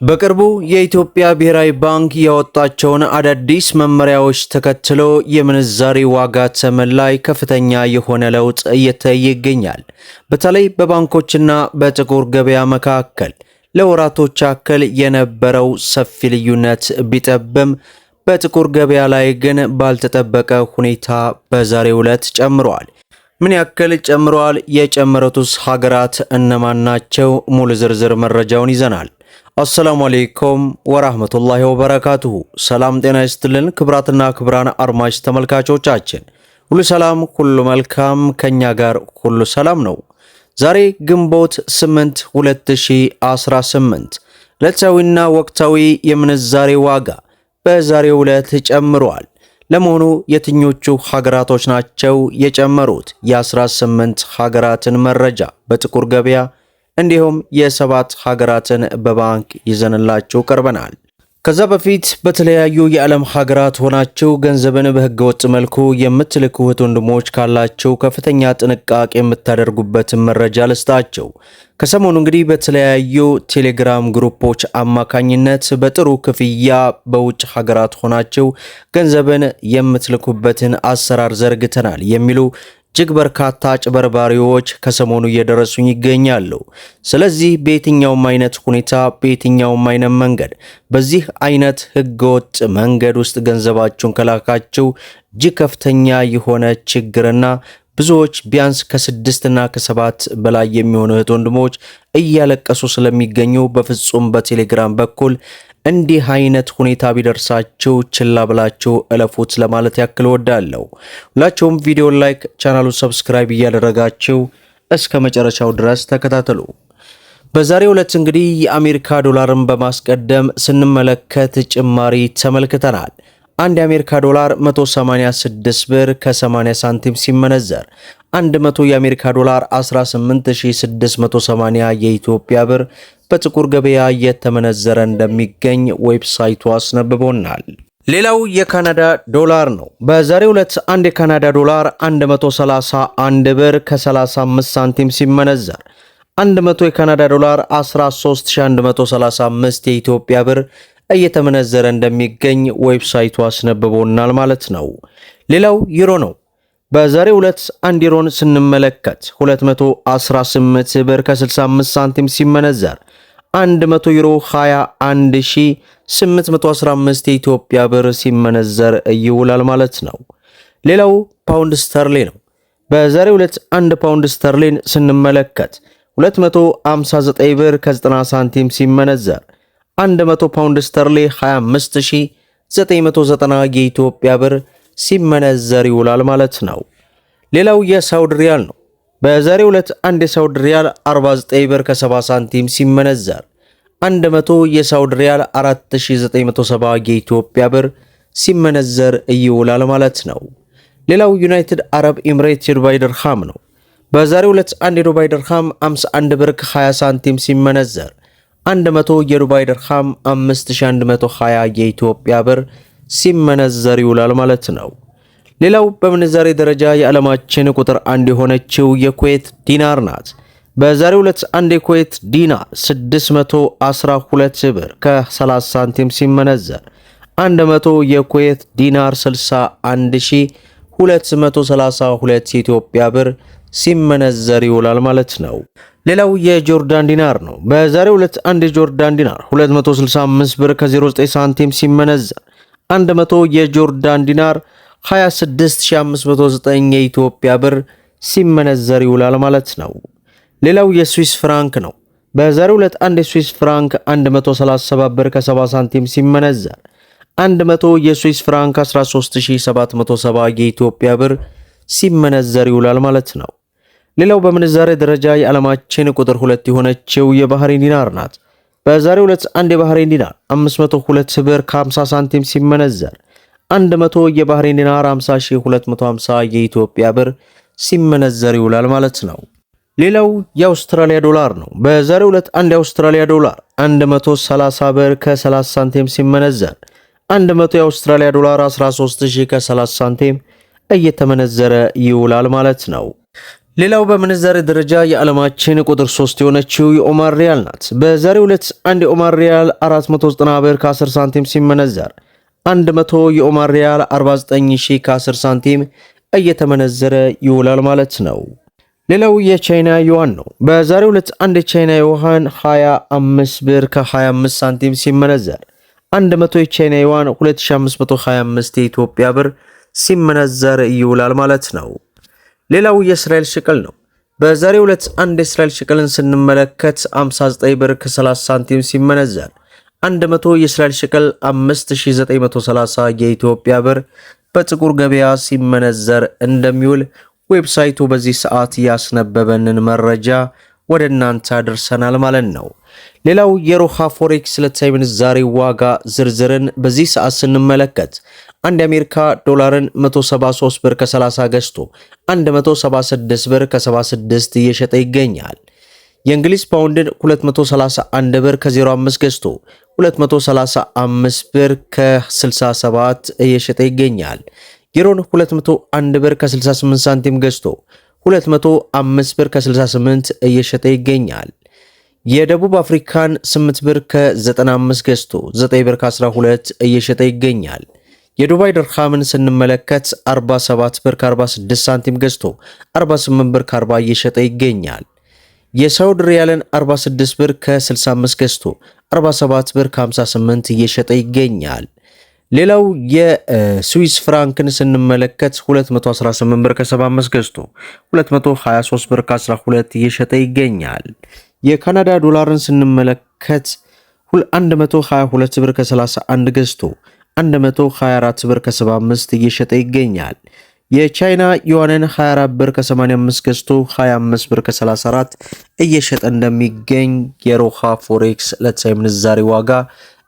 በቅርቡ የኢትዮጵያ ብሔራዊ ባንክ ያወጣቸውን አዳዲስ መመሪያዎች ተከትሎ የምንዛሬ ዋጋ ተመን ላይ ከፍተኛ የሆነ ለውጥ እየታየ ይገኛል። በተለይ በባንኮችና በጥቁር ገበያ መካከል ለወራቶች ያክል የነበረው ሰፊ ልዩነት ቢጠብም በጥቁር ገበያ ላይ ግን ባልተጠበቀ ሁኔታ በዛሬው ዕለት ጨምሯል። ምን ያክል ጨምሯል? የጨመሩትስ ሀገራት እነማን ናቸው? ሙሉ ዝርዝር መረጃውን ይዘናል። አሰላሙ አለይኩም ወራህመቱላሂ ወበረካቱሁ። ሰላም ጤና ይስጥልን ክብራትና ክብራን አድማጭ ተመልካቾቻችን ሁሉ ሰላም ሁሉ መልካም፣ ከኛ ጋር ሁሉ ሰላም ነው። ዛሬ ግንቦት 8 2018 ዕለታዊና ወቅታዊ የምንዛሬ ዋጋ በዛሬው ዕለት ጨምሯል። ለመሆኑ የትኞቹ ሀገራቶች ናቸው የጨመሩት? የ18 ሀገራትን መረጃ በጥቁር ገበያ እንዲሁም የ7 ሀገራትን በባንክ ይዘንላችሁ ቀርበናል። ከዛ በፊት በተለያዩ የዓለም ሀገራት ሆናችሁ ገንዘብን በህገወጥ መልኩ የምትልኩ ወንድሞች ካላችሁ ከፍተኛ ጥንቃቄ የምታደርጉበትን መረጃ ልስጣችሁ። ከሰሞኑ እንግዲህ በተለያዩ ቴሌግራም ግሩፖች አማካኝነት በጥሩ ክፍያ በውጭ ሀገራት ሆናችሁ ገንዘብን የምትልኩበትን አሰራር ዘርግተናል የሚሉ እጅግ በርካታ አጭበርባሪዎች ከሰሞኑ እየደረሱኝ ይገኛሉ። ስለዚህ በየትኛውም አይነት ሁኔታ በየትኛውም አይነት መንገድ በዚህ አይነት ህገወጥ መንገድ ውስጥ ገንዘባችሁን ከላካችሁ እጅግ ከፍተኛ የሆነ ችግርና ብዙዎች ቢያንስ ከ6 እና ከ7 በላይ የሚሆኑ እህት ወንድሞች እያለቀሱ ስለሚገኙ በፍጹም በቴሌግራም በኩል እንዲህ አይነት ሁኔታ ቢደርሳችሁ ችላ ብላችሁ እለፉት ለማለት ያክል ወዳለሁ። ሁላችሁም ቪዲዮ ላይክ፣ ቻናሉን ሰብስክራይብ እያደረጋችሁ እስከ መጨረሻው ድረስ ተከታተሉ። በዛሬው ዕለት እንግዲህ የአሜሪካ ዶላርን በማስቀደም ስንመለከት ጭማሪ ተመልክተናል። አንድ የአሜሪካ ዶላር 186 ብር ከ80 ሳንቲም ሲመነዘር 100 የአሜሪካ ዶላር 18680 የኢትዮጵያ ብር በጥቁር ገበያ እየተመነዘረ እንደሚገኝ ዌብሳይቱ አስነብቦናል። ሌላው የካናዳ ዶላር ነው። በዛሬው ዕለት አንድ የካናዳ ዶላር 131 ብር ከ35 ሳንቲም ሲመነዘር 100 የካናዳ ዶላር 13135 የኢትዮጵያ ብር እየተመነዘረ እንደሚገኝ ዌብሳይቱ አስነብቦናል ማለት ነው። ሌላው ዩሮ ነው። በዛሬው ዕለት አንድ ዩሮን ስንመለከት 218 ብር ከ65 ሳንቲም ሲመነዘር 100 ዩሮ 21815 የኢትዮጵያ ብር ሲመነዘር ይውላል ማለት ነው። ሌላው ፓውንድ ስተርሊ ነው። በዛሬው ዕለት አንድ ፓውንድ ስተርሊን ስንመለከት 259 ብር ከ90 ሳንቲም ሲመነዘር 100 ፓውንድ ስተርሊ 25990 የኢትዮጵያ ብር ሲመነዘር ይውላል ማለት ነው። ሌላው የሳውዲ ሪያል ነው። በዛሬው ዕለት አንድ የሳውዲ ሪያል 49 ብር ከ70 ሳንቲም ሲመነዘር 100 የሳውዲ ሪያል 4970 የኢትዮጵያ ብር ሲመነዘር ይውላል ማለት ነው። ሌላው ዩናይትድ አረብ ኤሚሬት የዱባይ ድርሃም ነው። በዛሬው ዕለት አንድ የዱባይ ድርሃም 51 ብር ከ20 ሳንቲም ሲመነዘር 100 የዱባይ ድርሃም 5120 የኢትዮጵያ ብር ሲመነዘር ይውላል ማለት ነው። ሌላው በምንዛሬ ደረጃ የዓለማችን ቁጥር 1 የሆነችው የኩዌት ዲናር ናት። በዛሬው ዕለት አንድ የኩዌት ዲናር 612 ብር ከ30 ሳንቲም ሲመነዘር 100 የኩዌት ዲናር 61232 የኢትዮጵያ ብር ሲመነዘር ይውላል ማለት ነው። ሌላው የጆርዳን ዲናር ነው። በዛሬው ዕለት አንድ የጆርዳን ዲናር 265 ብር ከ09 ሳንቲም ሲመነዘር 100 የጆርዳን ዲናር 26509 የኢትዮጵያ ብር ሲመነዘር ይውላል ማለት ነው። ሌላው የስዊስ ፍራንክ ነው። በዛሬው ዕለት አንድ የስዊስ ፍራንክ 137 ብር ከ70 ሳንቲም ሲመነዘር 100 የስዊስ ፍራንክ 13770 የኢትዮጵያ ብር ሲመነዘር ይውላል ማለት ነው። ሌላው በምንዛሬ ደረጃ የዓለማችን ቁጥር 2 የሆነችው የባህሬን ዲናር ናት። በዛሬው ዕለት አንድ የባህሬን ዲናር 502 ብር ከ50 ሳንቲም ሲመነዘር 100 የባህሬን ዲናር 50250 የኢትዮጵያ ብር ሲመነዘር ይውላል ማለት ነው። ሌላው የአውስትራሊያ ዶላር ነው። በዛሬው ዕለት አንድ የአውስትራሊያ ዶላር 130 ብር ከ30 ሳንቲም ሲመነዘር 100 የአውስትራሊያ ዶላር 13000 ከ30 ሳንቲም እየተመነዘረ ይውላል ማለት ነው። ሌላው በምንዛሬ ደረጃ የዓለማችን ቁጥር 3 የሆነችው የኦማር ሪያል ናት። በዛሬው ዕለት አንድ የኦማር ሪያል 490 ብር ከ10 ሳንቲም ሲመነዘር 100 የኦማር ሪያል 49000 ከ10 ሳንቲም እየተመነዘረ ይውላል ማለት ነው። ሌላው የቻይና ዩዋን ነው። በዛሬው ዕለት አንድ የቻይና ዩዋን 25 ብር ከ25 ሳንቲም ሲመነዘር 100 የቻይና ዩዋን 2525 የኢትዮጵያ ብር ሲመነዘር ይውላል ማለት ነው። ሌላው የእስራኤል ሽቅል ነው። በዛሬው ዕለት አንድ የእስራኤል ሽቅልን ስንመለከት 59 ብር ከ30 ሳንቲም ሲመነዘር 100 የእስራኤል ሽቅል 5930 የኢትዮጵያ ብር በጥቁር ገበያ ሲመነዘር እንደሚውል ዌብሳይቱ በዚህ ሰዓት ያስነበበንን መረጃ ወደ እናንተ አድርሰናል ማለት ነው። ሌላው የሮሃ ፎሬክስ ዕለታዊ ምንዛሬ ዋጋ ዝርዝርን በዚህ ሰዓት ስንመለከት አንድ የአሜሪካ ዶላርን 173 ብር ከ30 ገዝቶ 176 ብር ከ76 እየሸጠ ይገኛል። የእንግሊዝ ፓውንድን 231 ብር ከ05 ገዝቶ 235 ብር ከ67 እየሸጠ ይገኛል። ዩሮን 201 ብር ከ68 ሳንቲም ገዝቶ 205 ብር ከ68 እየሸጠ ይገኛል። የደቡብ አፍሪካን 8 ብር ከ95 ገዝቶ 9 ብር ከ12 እየሸጠ ይገኛል። የዱባይ ድርሃምን ስንመለከት 47 ብር ከ46 ሳንቲም ገዝቶ 48 ብር ከ40 እየሸጠ ይገኛል። የሳውዲ ሪያልን 46 ብር ከ65 ገዝቶ 47 ብር ከ58 እየሸጠ ይገኛል። ሌላው የስዊስ ፍራንክን ስንመለከት 218 ብር ከ75 ገዝቶ 223 ብር ከ12 እየሸጠ ይገኛል። የካናዳ ዶላርን ስንመለከት 122 ብር ከ31 ገዝቶ 124 ብር ከ75 እየሸጠ ይገኛል። የቻይና ዩዋንን 24 ብር ከ85 ገዝቶ 25 ብር ከ34 እየሸጠ እንደሚገኝ የሮሃ ፎሬክስ ዕለታዊ ምንዛሬ ዋጋ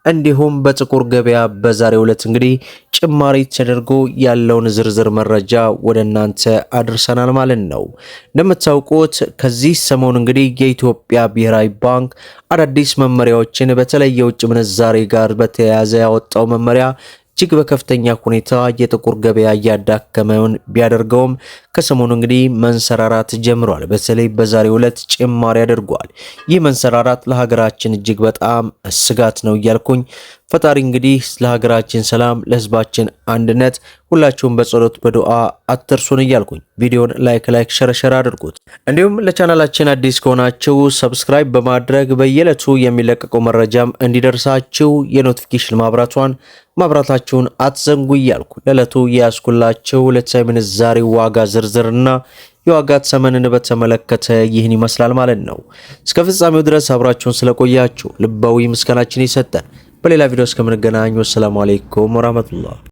እንዲሁም በጥቁር ገበያ በዛሬው ዕለት እንግዲህ ጭማሪ ተደርጎ ያለውን ዝርዝር መረጃ ወደ እናንተ አድርሰናል ማለት ነው። እንደምታውቁት ከዚህ ሰሞን እንግዲህ የኢትዮጵያ ብሔራዊ ባንክ አዳዲስ መመሪያዎችን በተለይ የውጭ ምንዛሬ ጋር በተያያዘ ያወጣው መመሪያ እጅግ በከፍተኛ ሁኔታ የጥቁር ገበያ እያዳከመውን ቢያደርገውም ከሰሞኑ እንግዲህ መንሰራራት ጀምሯል። በተለይ በዛሬው ዕለት ጭማሪ አድርጓል። ይህ መንሰራራት ለሀገራችን እጅግ በጣም ስጋት ነው እያልኩኝ ፈጣሪ እንግዲህ ለሀገራችን ሰላም፣ ለህዝባችን አንድነት ሁላችሁም በጸሎት በዱዓ አትርሱን እያልኩኝ ቪዲዮን ላይክ ሸር አድርጉት። እንዲሁም ለቻናላችን አዲስ ከሆናችሁ ሰብስክራይብ በማድረግ በየዕለቱ የሚለቀቀው መረጃም እንዲደርሳችሁ የኖቲፊኬሽን ማብራታችሁን አትዘንጉ እያልኩ ለዕለቱ ያስኩላችሁ ዕለታዊ ምንዛሬ ዋጋ ዝርዝርና የዋጋ ተመንን በተመለከተ ይህን ይመስላል ማለት ነው። እስከ ፍጻሜው ድረስ አብራችሁን ስለቆያችሁ ልባዊ ምስጋናችን ይሰጠን። በሌላ ቪዲዮ እስከምንገናኝ ወሰላሙ አለይኩም ወራህመቱላህ።